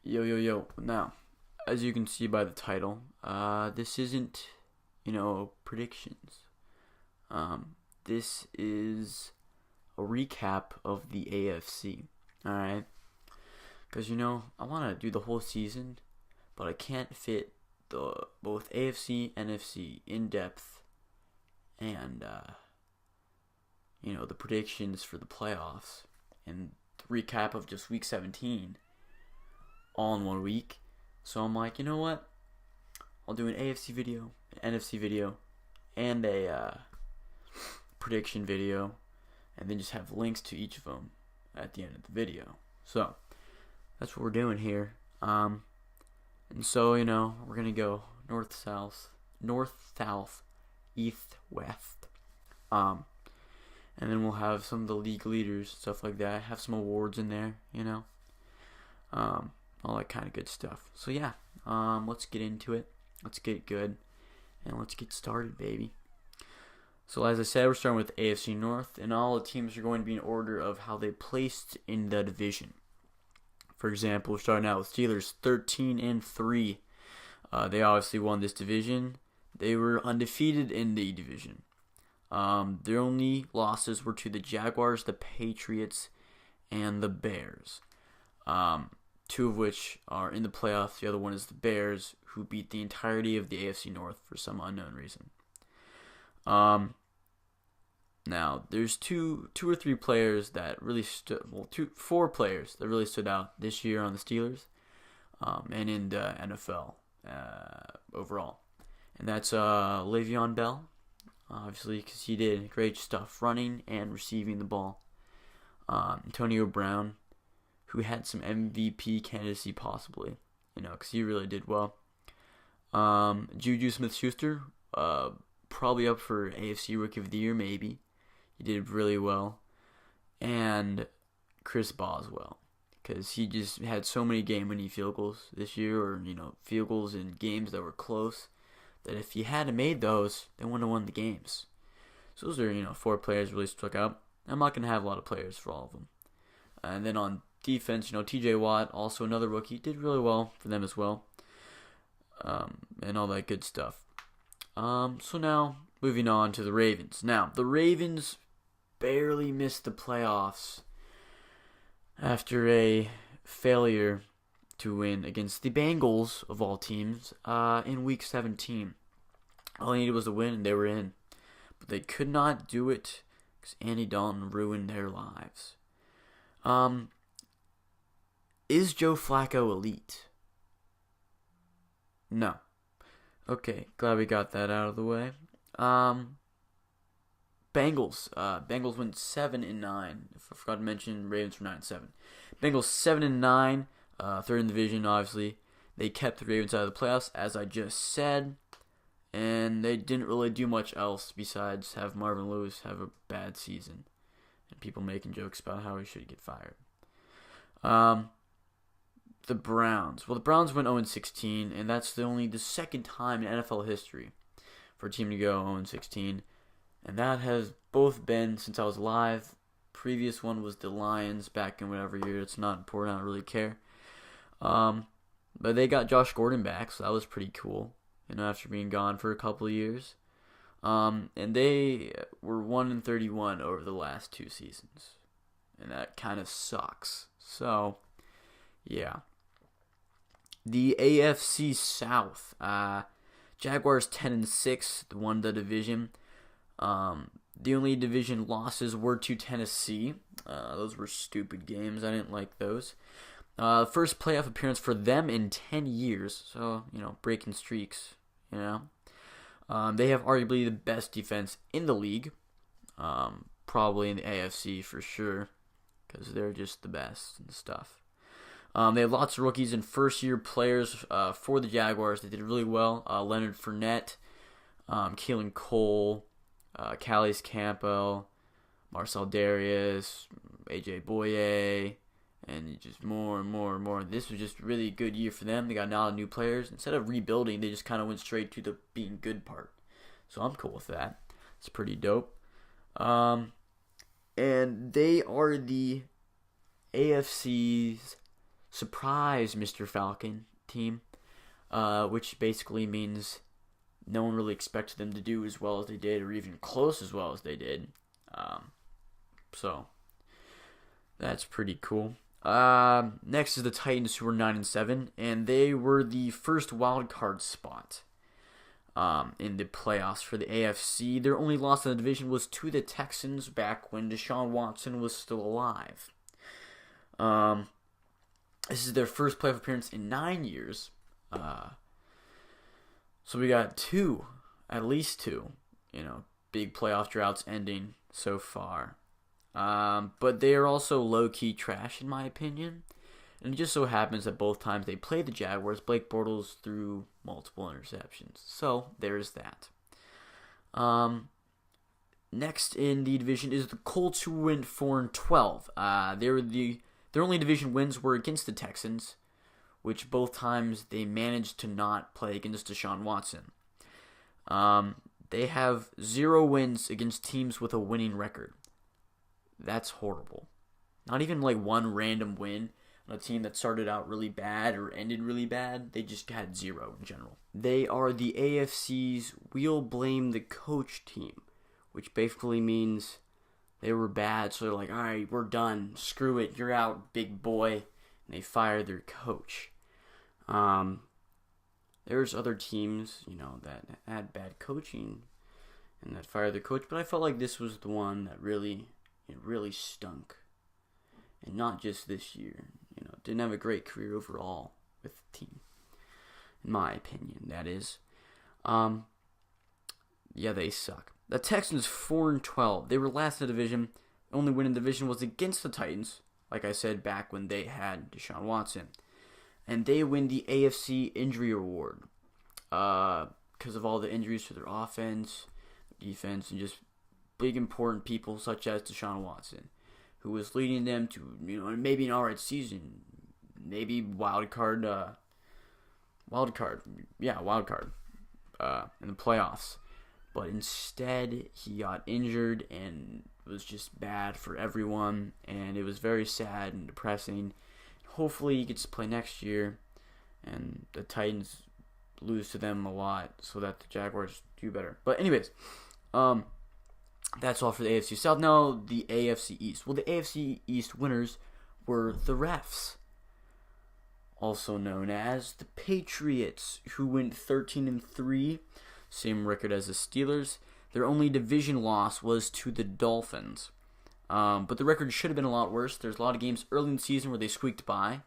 Yo, yo, yo. Now, as you can see by the title, this isn't, predictions. This is a recap of the AFC. Alright? Because, I want to do the whole season, but I can't fit the both AFC, NFC in depth, and, the predictions for the playoffs, and the recap of just week 17 all in 1 week. So I'm like, you know what? I'll do an AFC video, an NFC video, and a prediction video, and then just have links to each of them at the end of the video. So that's what we're doing here. And so we're gonna go north, south, east, west. And then we'll have some of the league leaders, stuff like that. Have some awards in there, all that kind of good stuff. So yeah, let's get into it. Let's get good, and let's get started, baby. So as I said, we're starting with AFC North, and all the teams are going to be in order of how they placed in the division. For example, we're starting out with Steelers 13-3. They obviously won this division. They were undefeated in the division. Their only losses were to the Jaguars, the Patriots, and the Bears. Two of which are in the playoffs. The other one is the Bears, who beat the entirety of the AFC North for some unknown reason. Now there's two or three players that really four players that really stood out this year on the Steelers, and in the NFL overall, and that's Le'Veon Bell, obviously because he did great stuff running and receiving the ball. Antonio Brown, who had some MVP candidacy possibly, because he really did well. Juju Smith-Schuster, probably up for AFC Rookie of the Year, maybe. He did really well. And Chris Boswell, because he just had so many game-winning field goals this year, or, field goals in games that were close, that if he hadn't made those, they wouldn't have won the games. So those are, four players really stuck out. I'm not going to have a lot of players for all of them. And then on defense, TJ Watt, also another rookie, did really well for them as well. And all that good stuff. So now, moving on to the Ravens. Now, the Ravens barely missed the playoffs after a failure to win against the Bengals, of all teams, in Week 17. All they needed was a win, and they were in. But they could not do it because Andy Dalton ruined their lives. Is Joe Flacco elite? No. Okay, glad we got that out of the way. Bengals. Bengals went 7-9. If I forgot to mention, Ravens were 9-7. Bengals 7-9. Third in the division, obviously. They kept the Ravens out of the playoffs, as I just said. And they didn't really do much else besides have Marvin Lewis have a bad season. And people making jokes about how he should get fired. The Browns. Well, the Browns went 0-16, and that's the second time in NFL history for a team to go 0-16. And that has both been since I was alive. Previous one was the Lions back in whatever year. It's not important. I don't really care. But they got Josh Gordon back, so that was pretty cool, after being gone for a couple of years. And they were 1-31 over the last two seasons. And that kind of sucks. So, yeah. The AFC South. Jaguars 10-6, won the division. The only division losses were to Tennessee. Those were stupid games. I didn't like those. First playoff appearance for them in 10 years. So, breaking streaks, They have arguably the best defense in the league. Probably in the AFC for sure, because they're just the best and stuff. They have lots of rookies and first-year players for the Jaguars. They did really well. Leonard Fournette, Keelan Cole, Calais Campbell, Marcel Darius, A.J. Boye, and just more and more and more. This was just really a good year for them. They got a lot of new players. Instead of rebuilding, they just kind of went straight to the being good part. So I'm cool with that. It's pretty dope. And they are the AFC's surprise Mr. Falcon team, which basically means no one really expected them to do as well as they did, or even close as well as they did. So that's pretty cool. Next is the Titans, who were 9-7, and they were the first wild card spot in the playoffs for the AFC. Their only loss in the division was to the Texans back when Deshaun Watson was still alive. This is their first playoff appearance in 9 years. So we got at least two, big playoff droughts ending so far. But they are also low-key trash, in my opinion. And it just so happens that both times they played the Jaguars, Blake Bortles threw multiple interceptions. So there's that. Next in the division is the Colts, who went 4-12. Their only division wins were against the Texans, which both times they managed to not play against Deshaun Watson. They have 0 wins against teams with a winning record. That's horrible. Not even like one random win on a team that started out really bad or ended really bad. They just had 0 in general. They are the AFC's "we'll blame the coach" team, which basically means they were bad, so they're like, all right, we're done. Screw it. You're out, big boy. And they fire their coach. There's other teams, that had bad coaching and that fired their coach, but I felt like this was the one that really stunk. And not just this year. Didn't have a great career overall with the team. In my opinion, that is. Yeah, they suck. The Texans 4-12. They were last in the division. The only win in the division was against the Titans, like I said, back when they had Deshaun Watson. And they win the AFC Injury Award because of all the injuries to their offense, defense, and just big important people such as Deshaun Watson, who was leading them to maybe an alright season, maybe wild card in the playoffs. But instead, he got injured and it was just bad for everyone, and it was very sad and depressing. Hopefully he gets to play next year and the Titans lose to them a lot so that the Jaguars do better. But anyways, that's all for the AFC South. Now the AFC East. Well, the AFC East winners were the refs, also known as the Patriots, who went 13-3, same record as the Steelers. Their only division loss was to the Dolphins. But the record should have been a lot worse. There's a lot of games early in the season where they squeaked by.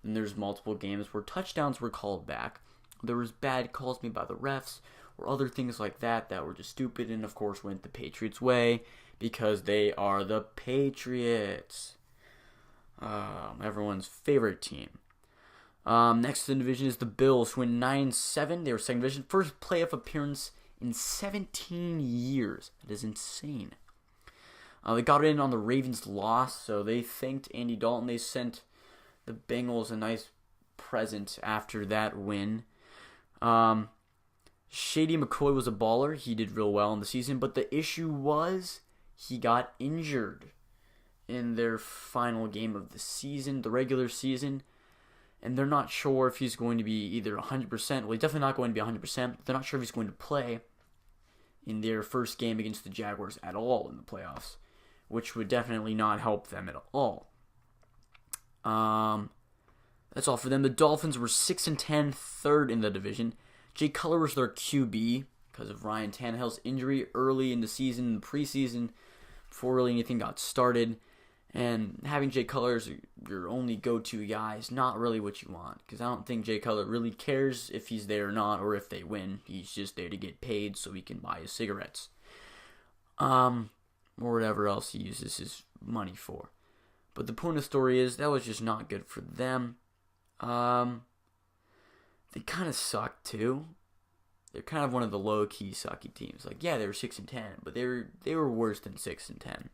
Then there's multiple games where touchdowns were called back. There was bad calls made by the refs or other things like that were just stupid, and of course went the Patriots' way because they are the Patriots. Everyone's favorite team. Next in the division is the Bills, who went 9-7. They were second division. First playoff appearance in 17 years. That is insane. They got in on the Ravens' loss, so they thanked Andy Dalton. They sent the Bengals a nice present after that win. Shady McCoy was a baller. He did real well in the season, but the issue was he got injured in their final game of the season, the regular season, and they're not sure if he's going to be either 100%. Well, he's definitely not going to be 100%. They're not sure if he's going to play in their first game against the Jaguars at all in the playoffs, which would definitely not help them at all. That's all for them. The Dolphins were 6-10, third in the division. Jay Cutler was their QB because of Ryan Tannehill's injury early in the season, preseason, before really anything got started. And having Jay Cutler as your only go-to guy is not really what you want, because I don't think Jay Cutler really cares if he's there or not, or if they win. He's just there to get paid so he can buy his cigarettes. Or whatever else he uses his money for. But the point of the story is that was just not good for them. They kind of sucked too. They're kind of one of the low-key sucky teams. Like, yeah, they were 6-10, but they were worse than 6-10.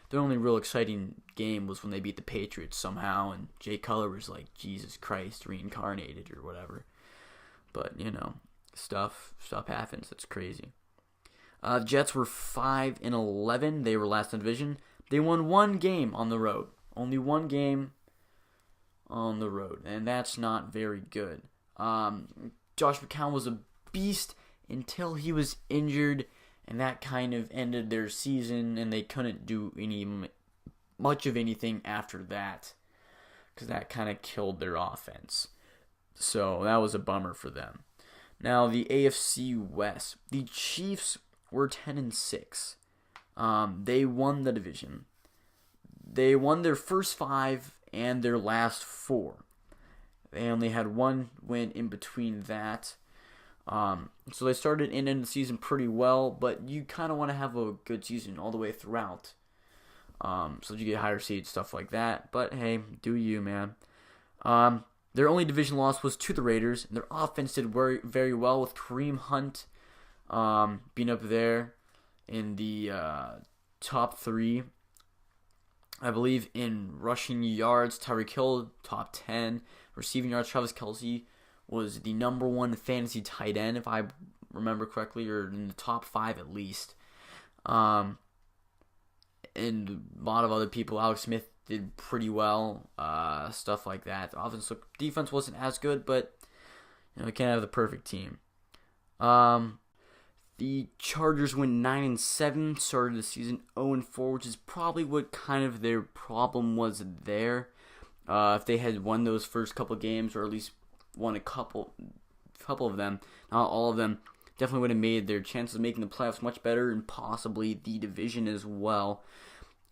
Their only real exciting game was when they beat the Patriots somehow, and Jay Cutler was like Jesus Christ reincarnated or whatever. But stuff happens. That's crazy. The Jets were 5-11. They were last in the division. They won one game on the road. Only one game on the road, and that's not very good. Josh McCown was a beast until he was injured, and that kind of ended their season, and they couldn't do much of anything after that, because that kind of killed their offense. So that was a bummer for them. Now the AFC West, the Chiefs were 10-6. They won the division. They won their first 5 and their last 4. They only had one win in between that. So they started and ended the season pretty well, but you kind of want to have a good season all the way throughout. So you get higher seeds, stuff like that. But hey, do you, man. Their only division loss was to the Raiders. And their offense did very, very well with Kareem Hunt being up there in the top 3. I believe in rushing yards, Tyreek Hill, top 10. Receiving yards, Travis Kelce was the number 1 fantasy tight end, if I remember correctly, or in the top 5 at least. And a lot of other people, Alex Smith did pretty well, stuff like that. The defense wasn't as good, but we can't have the perfect team. The Chargers went 9-7, started the season 0-4, which is probably what kind of their problem was there. If they had won those first couple games, or at least won a couple of them, not all of them, definitely would have made their chances of making the playoffs much better, and possibly the division as well.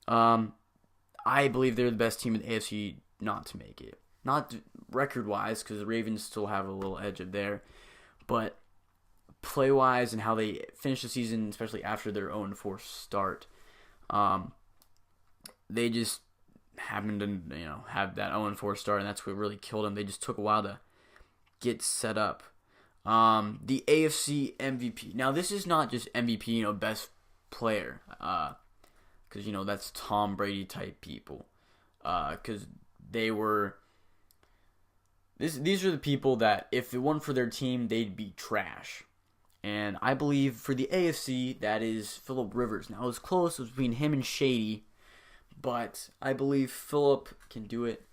I believe they're the best team in the AFC not to make it. Not record-wise, because the Ravens still have a little edge of there, but play-wise and how they finish the season, especially after their 0-4 start, they just happened to have that 0-4 start, and that's what really killed them. They just took a while to get set up. The AFC MVP. Now, this is not just MVP, best player, because that's Tom Brady type people, because they were. These are the people that if it weren't for their team, they'd be trash. And I believe for the AFC, that is Phillip Rivers. Now, it was close. It was between him and Shady, but I believe Phillip can do it.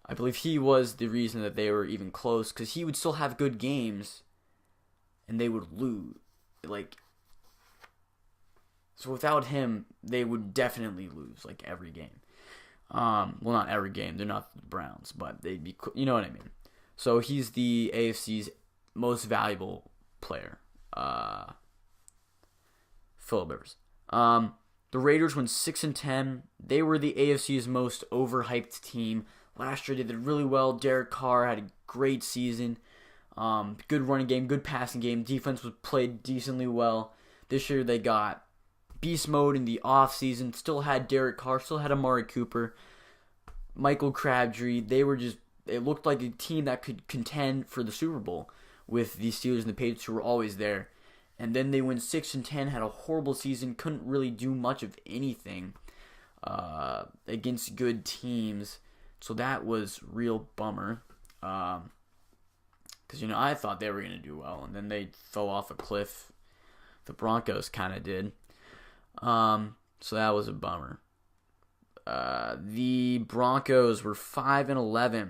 I believe he was the reason that they were even close, because he would still have good games, and they would lose. So without him, they would definitely lose, every game. Well, not every game. They're not the Browns, but they'd be, you know what I mean. So he's the AFC's most valuable player. Phillip Rivers. The Raiders went 6-10. They were the AFC's most overhyped team. Last year they did really well. Derek Carr had a great season. Good running game, good passing game. Defense was played decently well. This year they got beast mode in the offseason. Still had Derek Carr, still had Amari Cooper, Michael Crabtree. It looked like a team that could contend for the Super Bowl with the Steelers and the Patriots, who were always there. And then they went 6-10, had a horrible season, couldn't really do much of anything against good teams. So that was real bummer. Because, I thought they were going to do well, and then they fell off a cliff. The Broncos kind of did. So that was a bummer. The Broncos were 5-11.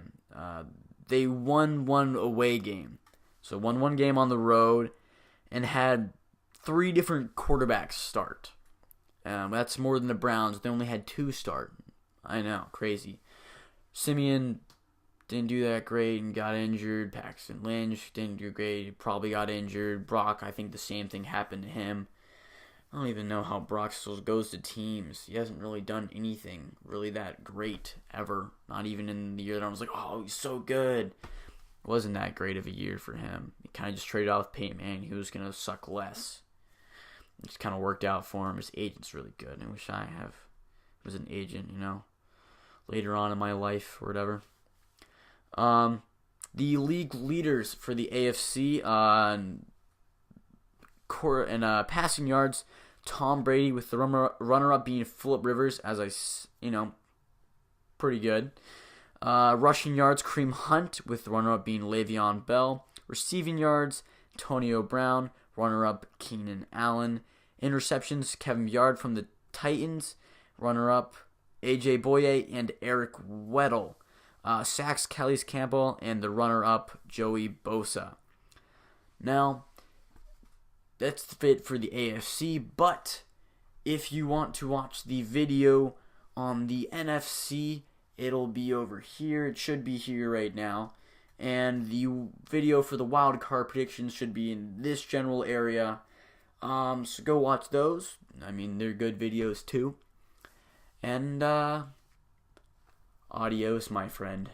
They won one away game. So won one game on the road and had 3 different quarterbacks start. That's more than the Browns. They only had 2 start. I know, crazy. Simeon didn't do that great and got injured. Paxton Lynch didn't do great. He probably got injured. Brock, I think the same thing happened to him. I don't even know how Brock still goes to teams. He hasn't really done anything really that great ever. Not even in the year that I was like, oh, he's so good. It wasn't that great of a year for him. He kind of just traded off Peyton Manning. He was going to suck less. It just kind of worked out for him. His agent's really good. I wish I was an agent, later on in my life or whatever. The league leaders for the AFC in passing yards, Tom Brady with the runner-up being Phillip Rivers, pretty good. Rushing yards, Kareem Hunt with the runner-up being Le'Veon Bell. Receiving yards, Antonio Brown. Runner-up, Keenan Allen. Interceptions, Kevin Yard from the Titans. Runner-up, A.J. Boye and Eric Weddle. sacks Calais Campbell, and the runner-up Joey Bosa. Now, that's it for the AFC, but if you want to watch the video on the NFC, it'll be over here. It should be here right now. And the video for the wild card predictions should be in this general area. So go watch those. I mean, they're good videos too. And adios, my friend.